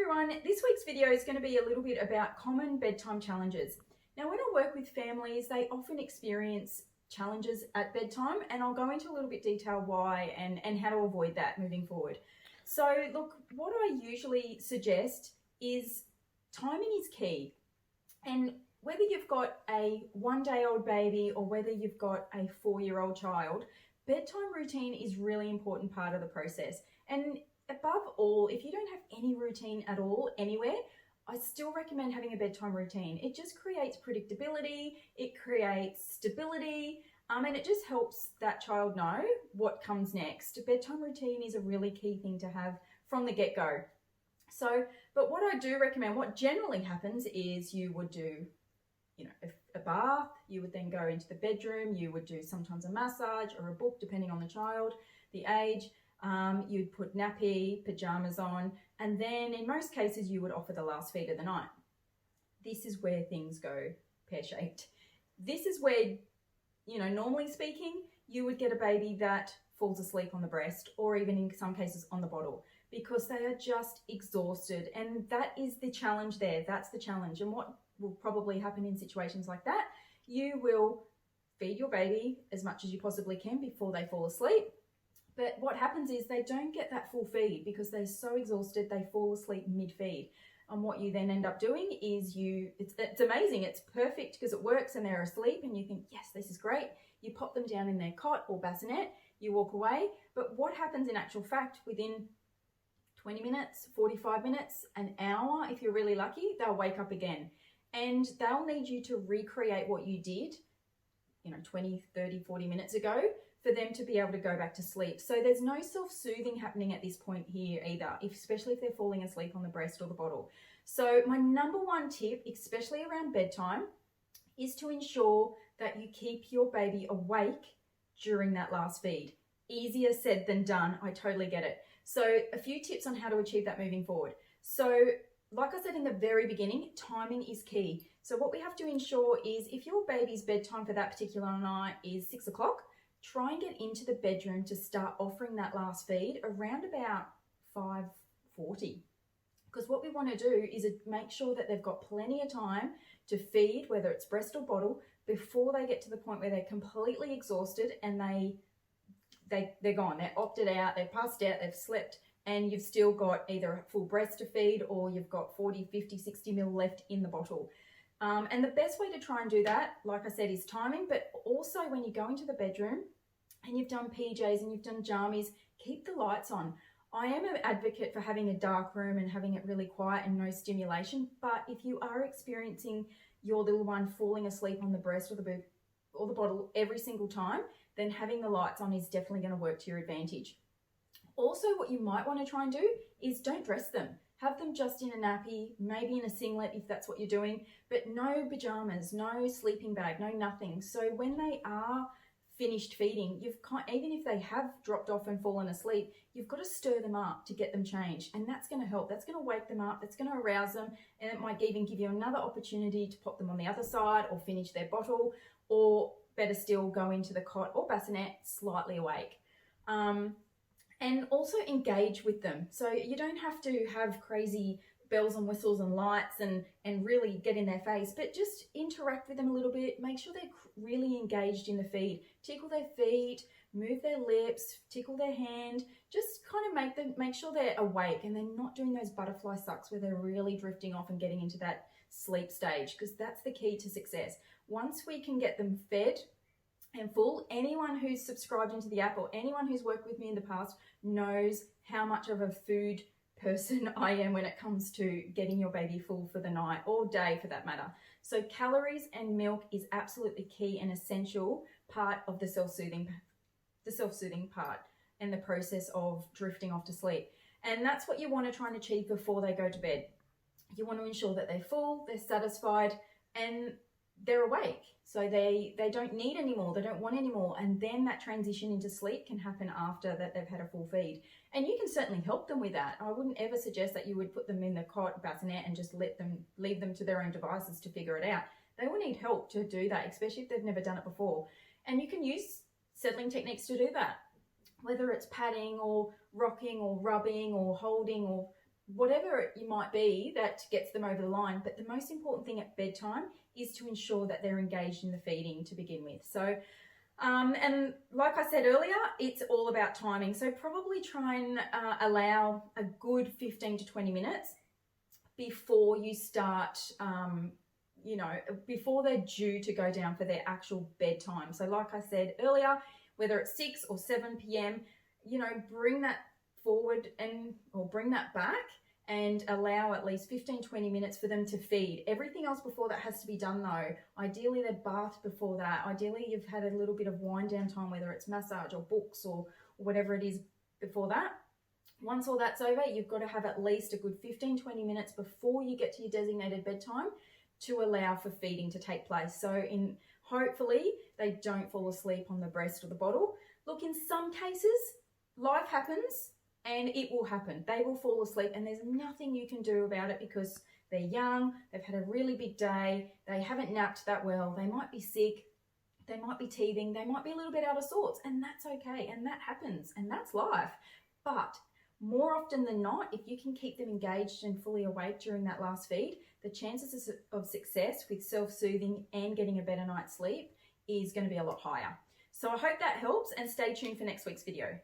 everyone, this week's video is going to be a little bit about common bedtime challenges. Now when I work with families, they often experience challenges at bedtime, and I'll go into a little bit detail why and how to avoid that moving forward. So look, what I usually suggest is timing is key, and whether you've got a 1-day-old baby or whether you've got a 4-year-old child, bedtime routine is a really important part of the process. And above all, if you don't have any routine at all anywhere, I still recommend having a bedtime routine. It just creates predictability, it creates stability, and it just helps that child know what comes next. A bedtime routine is a really key thing to have from the get-go. So, but what I do recommend, what generally happens is you would do, a bath, you would then go into the bedroom, you would do sometimes a massage or a book, depending on the child, the age. You'd put nappy, pajamas on, and then in most cases you would offer the last feed of the night. This is where things go pear-shaped. This is where, normally speaking, you would get a baby that falls asleep on the breast, or even in some cases on the bottle, because they are just exhausted. And that is the challenge there. That's the challenge. And what will probably happen in situations like that, you will feed your baby as much as you possibly can before they fall asleep. But what happens is they don't get that full feed because they're so exhausted, they fall asleep mid-feed. And what you then end up doing is it's amazing, it's perfect because it works and they're asleep and you think, yes, this is great. You pop them down in their cot or bassinet, you walk away. But what happens in actual fact, within 20 minutes, 45 minutes, an hour, if you're really lucky, they'll wake up again. And they'll need you to recreate what you did, 20, 30, 40 minutes ago, for them to be able to go back to sleep. So there's no self-soothing happening at this point here either, especially if they're falling asleep on the breast or the bottle. So my number one tip, especially around bedtime, is to ensure that you keep your baby awake during that last feed. Easier said than done, I totally get it. So a few tips on how to achieve that moving forward. So like I said in the very beginning, timing is key. So what we have to ensure is if your baby's bedtime for that particular night is 6 o'clock, try and get into the bedroom to start offering that last feed around about 5:40. Because what we want to do is make sure that they've got plenty of time to feed, whether it's breast or bottle, before they get to the point where they're completely exhausted and they're gone. They're opted out, they're passed out, they've slept, and you've still got either a full breast to feed or you've got 40, 50, 60 ml left in the bottle. And the best way to try and do that, like I said, is timing, but also when you go into the bedroom and you've done PJs and you've done jammies, keep the lights on. I am an advocate for having a dark room and having it really quiet and no stimulation, but if you are experiencing your little one falling asleep on the breast or the bottle every single time, then having the lights on is definitely going to work to your advantage. Also, what you might want to try and do is don't dress them. Have them just in a nappy, maybe in a singlet if that's what you're doing, but no pajamas, no sleeping bag, no nothing. So when they are finished feeding, even if they have dropped off and fallen asleep, you've got to stir them up to get them changed. And that's going to help. That's going to wake them up. That's going to arouse them. And it might even give you another opportunity to pop them on the other side or finish their bottle, or better still, go into the cot or bassinet slightly awake. And also engage with them. So you don't have to have crazy bells and whistles and lights and really get in their face, but just interact with them a little bit. Make sure they're really engaged in the feed. Tickle their feet, move their lips, tickle their hand. Just kind of make sure they're awake and they're not doing those butterfly sucks where they're really drifting off and getting into that sleep stage, because that's the key to success. Once we can get them fed and full, anyone who's subscribed into the app or anyone who's worked with me in the past knows how much of a food person I am when it comes to getting your baby full for the night or day for that matter. So calories and milk is absolutely key and essential part of the self-soothing part and the process of drifting off to sleep. And that's what you want to try and achieve before they go to bed. You want to ensure that they're full, they're satisfied, and they're awake. So they don't need any more, they don't want any more. And then that transition into sleep can happen after that they've had a full feed. And you can certainly help them with that. I wouldn't ever suggest that you would put them in the cot, bassinet, and just leave them to their own devices to figure it out. They will need help to do that, especially if they've never done it before. And you can use settling techniques to do that, whether it's patting or rocking or rubbing or holding or whatever you might be that gets them over the line. But the most important thing at bedtime is to ensure that they're engaged in the feeding to begin with. So, and like I said earlier, it's all about timing. So probably try and allow a good 15 to 20 minutes before you start, you know, before they're due to go down for their actual bedtime. So like I said earlier, whether it's 6 or 7 p.m., you know, bring that forward or bring that back and allow at least 15-20 minutes for them to feed. Everything else before that has to be done though. Ideally they're bathed before that. Ideally you've had a little bit of wind down time, whether it's massage or books or whatever it is before that. Once all that's over, you've got to have at least a good 15-20 minutes before you get to your designated bedtime to allow for feeding to take place. So hopefully they don't fall asleep on the breast or the bottle. Look, in some cases, life happens and it will happen. They will fall asleep and there's nothing you can do about it because they're young, they've had a really big day, they haven't napped that well, they might be sick, they might be teething, they might be a little bit out of sorts, and that's okay, and that happens, and that's life. But more often than not, if you can keep them engaged and fully awake during that last feed, the chances of success with self-soothing and getting a better night's sleep is going to be a lot higher. So I hope that helps, and stay tuned for next week's video.